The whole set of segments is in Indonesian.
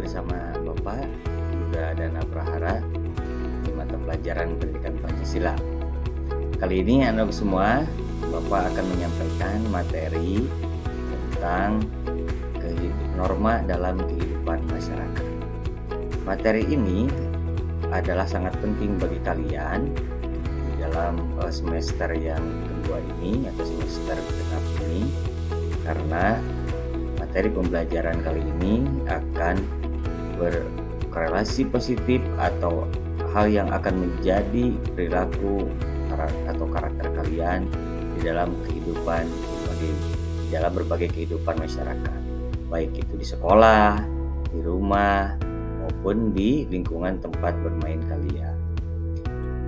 bersama Bapak Yuda Dana Prahara di mata pelajaran Pendidikan Pancasila. Kali ini anak semua, Bapak akan menyampaikan materi tentang norma dalam kehidupan masyarakat. Materi ini adalah sangat penting bagi kalian di dalam semester yang kedua ini atau semester genap ini, karena materi pembelajaran kali ini akan berkorelasi positif atau hal yang akan menjadi perilaku atau karakter kalian di dalam kehidupan berbagai kehidupan masyarakat, baik itu di sekolah, di rumah, maupun di lingkungan tempat bermain kalian.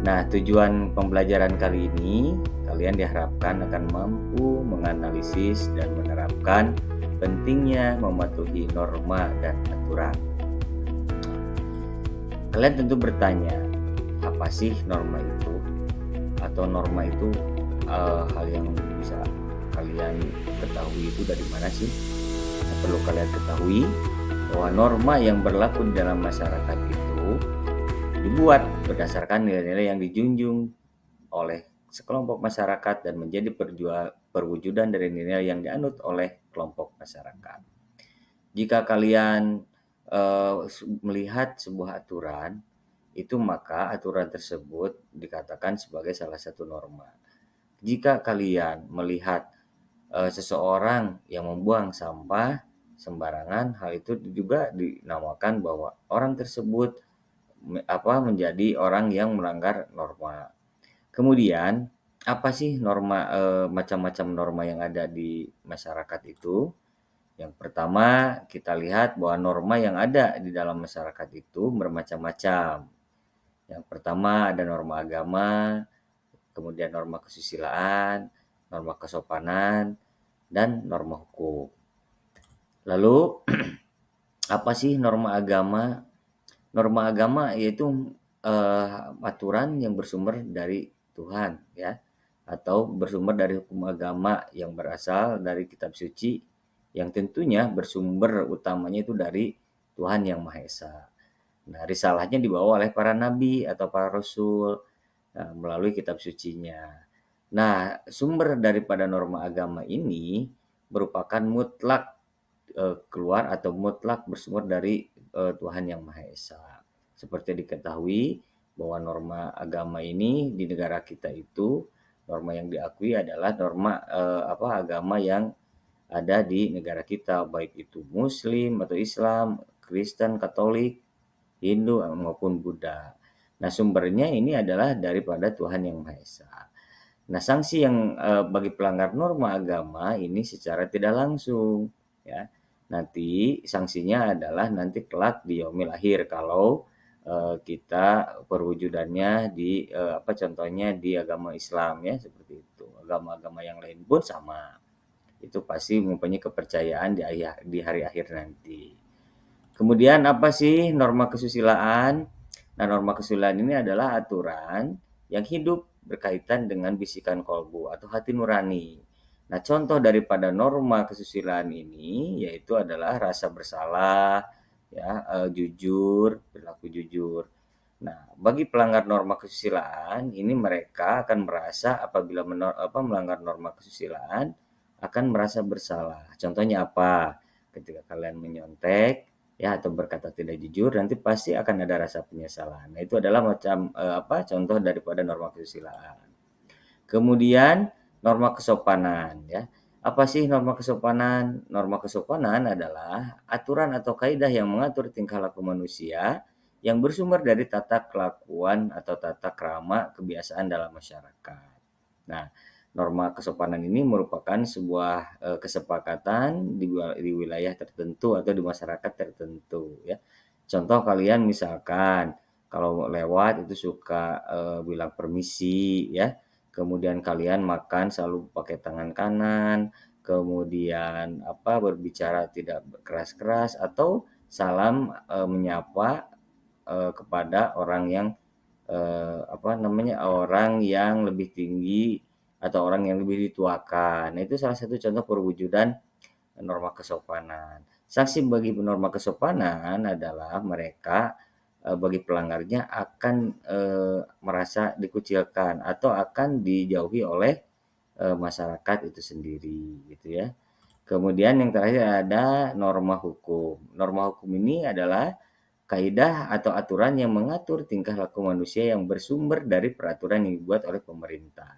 Nah, tujuan pembelajaran kali ini, kalian diharapkan akan mampu menganalisis dan menerapkan pentingnya mematuhi norma dan aturan. Kalian tentu bertanya, apa sih norma itu? Atau norma itu hal yang bisa kalian ketahui itu dari mana sih? Nah, perlu kalian ketahui bahwa norma yang berlaku di dalam masyarakat itu dibuat berdasarkan nilai-nilai yang dijunjung oleh sekelompok masyarakat dan menjadi perwujudan dari nilai yang dianut oleh kelompok masyarakat. Jika kalian melihat sebuah aturan, itu maka aturan tersebut dikatakan sebagai salah satu norma. Jika kalian melihat seseorang yang membuang sampah sembarangan, hal itu juga dinamakan bahwa orang tersebut menjadi orang yang melanggar norma. Kemudian, apa sih norma macam-macam norma yang ada di masyarakat itu? Yang pertama, kita lihat bahwa norma yang ada di dalam masyarakat itu bermacam-macam. Yang pertama ada norma agama, kemudian norma kesusilaan, norma kesopanan, dan norma hukum. Lalu, apa sih norma agama? Norma agama yaitu aturan yang bersumber dari Tuhan, ya, atau bersumber dari hukum agama yang berasal dari kitab suci, yang tentunya bersumber utamanya itu dari Tuhan Yang Maha Esa. Nah, risalahnya dibawa oleh para nabi atau para rasul melalui kitab sucinya. Nah, sumber daripada norma agama ini merupakan mutlak keluar atau mutlak bersumber dari Tuhan Yang Maha Esa. Seperti diketahui bahwa norma agama ini di negara kita itu, norma yang diakui adalah norma agama yang ada di negara kita, baik itu Muslim atau Islam, Kristen, Katolik, Hindu maupun Buddha. Nah, sumbernya ini adalah daripada Tuhan Yang Maha Esa. Nah, sanksi yang bagi pelanggar norma agama ini secara tidak langsung, ya. Nanti sanksinya adalah nanti kelak di yaumil akhir kalau kita perwujudannya di contohnya di agama Islam, ya, seperti itu. Agama-agama yang lain pun sama. Itu pasti mempunyai kepercayaan di hari akhir nanti. Kemudian apa sih norma kesusilaan? Nah, norma kesusilaan ini adalah aturan yang hidup berkaitan dengan bisikan kolbu atau hati nurani. Nah, contoh daripada norma kesusilaan ini yaitu adalah rasa bersalah, ya, jujur, perilaku jujur. Nah, bagi pelanggar norma kesusilaan ini mereka akan merasa apabila melanggar norma kesusilaan akan merasa bersalah. Contohnya apa? Ketika kalian menyontek, ya, atau berkata tidak jujur, nanti pasti akan ada rasa penyesalan. Nah, itu adalah contoh daripada norma kesusilaan. Kemudian norma kesopanan, ya. Apa sih norma kesopanan? Norma kesopanan adalah aturan atau kaidah yang mengatur tingkah laku manusia yang bersumber dari tata kelakuan atau tata krama kebiasaan dalam masyarakat. Nah, norma kesopanan ini merupakan sebuah kesepakatan di wilayah tertentu atau di masyarakat tertentu, ya. Contoh kalian misalkan kalau lewat itu suka bilang permisi, ya. Kemudian kalian makan selalu pakai tangan kanan, kemudian berbicara tidak keras-keras atau salam menyapa kepada orang yang orang yang lebih tinggi atau orang yang lebih dituakan. Nah, itu salah satu contoh perwujudan norma kesopanan. Sanksi bagi norma kesopanan adalah mereka, bagi pelanggarnya akan, merasa dikucilkan atau akan dijauhi oleh, masyarakat itu sendiri gitu ya. Kemudian yang terakhir ada norma hukum. Norma hukum ini adalah kaidah atau aturan yang mengatur tingkah laku manusia yang bersumber dari peraturan yang dibuat oleh pemerintah,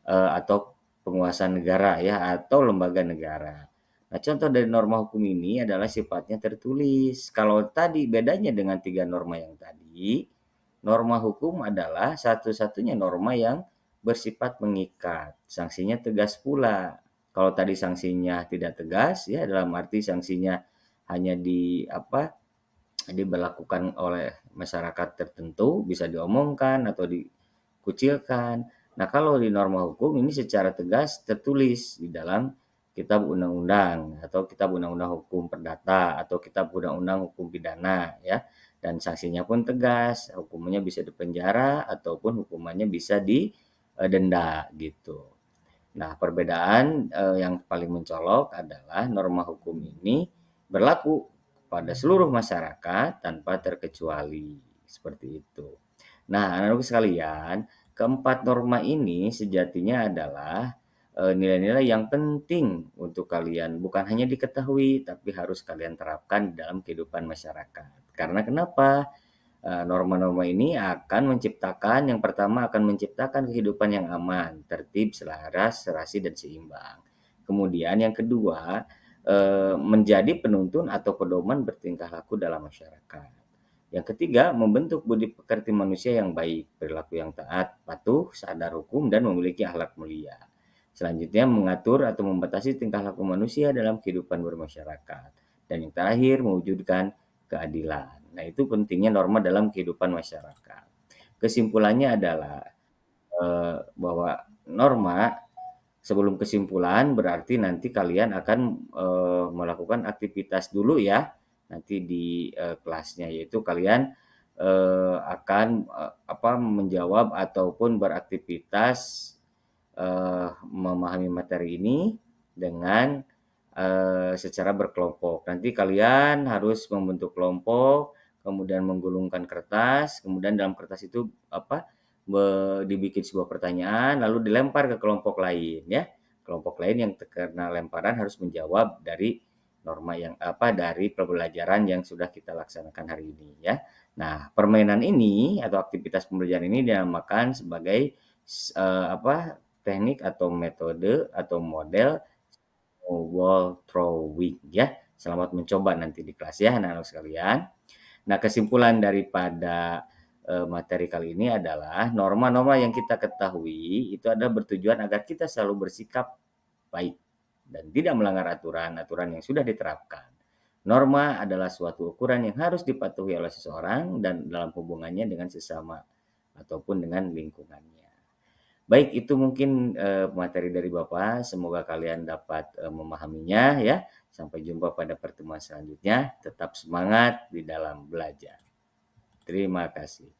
atau penguasa negara ya, atau lembaga negara. Nah, contoh dari norma hukum ini adalah sifatnya tertulis. Kalau tadi bedanya dengan 3 norma yang tadi, norma hukum adalah satu-satunya norma yang bersifat mengikat, sanksinya tegas pula. Kalau tadi sanksinya tidak tegas ya, dalam arti sanksinya hanya diberlakukan oleh masyarakat tertentu, bisa diomongkan atau dikucilkan. Nah, kalau di norma hukum ini secara tegas tertulis di dalam kitab undang-undang atau kitab undang-undang hukum perdata atau kitab undang-undang hukum pidana ya. Dan sanksinya pun tegas, hukumannya bisa dipenjara ataupun hukumannya bisa didenda gitu. Nah, perbedaan, yang paling mencolok adalah norma hukum ini berlaku pada seluruh masyarakat tanpa terkecuali, seperti itu. Nah, anak-anakku sekalian, keempat norma ini sejatinya adalah, nilai-nilai yang penting untuk kalian, bukan hanya diketahui, tapi harus kalian terapkan di dalam kehidupan masyarakat. Karena kenapa? Norma-norma ini akan menciptakan yang pertama akan menciptakan kehidupan yang aman, tertib, selaras, serasi, dan seimbang. Kemudian yang kedua, menjadi penuntun atau pedoman bertingkah laku dalam masyarakat. Yang ketiga, membentuk budi pekerti manusia yang baik, perilaku yang taat, patuh, sadar hukum, dan memiliki akhlak mulia. Selanjutnya, mengatur atau membatasi tingkah laku manusia dalam kehidupan bermasyarakat. Dan yang terakhir, mewujudkan keadilan. Nah, itu pentingnya norma dalam kehidupan masyarakat. Kesimpulannya adalah, bahwa norma sebelum kesimpulan berarti nanti kalian akan, melakukan aktivitas dulu ya, nanti di, kelasnya, yaitu kalian, akan, menjawab ataupun beraktivitas, memahami materi ini dengan, secara berkelompok. Nanti kalian harus membentuk kelompok, kemudian menggulungkan kertas, kemudian dalam kertas itu dibikin sebuah pertanyaan lalu dilempar ke kelompok lain ya. Kelompok lain yang terkena lemparan harus menjawab dari norma dari pembelajaran yang sudah kita laksanakan hari ini ya. Nah, permainan ini atau aktivitas pembelajaran ini dinamakan sebagai teknik atau metode atau model wall throwing ya. Selamat mencoba nanti di kelas ya anak-anak sekalian. Nah, kesimpulan daripada, materi kali ini adalah norma-norma yang kita ketahui itu adalah bertujuan agar kita selalu bersikap baik dan tidak melanggar aturan-aturan yang sudah diterapkan. Norma adalah suatu ukuran yang harus dipatuhi oleh seseorang dan dalam hubungannya dengan sesama ataupun dengan lingkungannya. Baik, itu mungkin, materi dari Bapak, semoga kalian dapat, memahaminya ya. Sampai jumpa pada pertemuan selanjutnya, tetap semangat di dalam belajar. Terima kasih.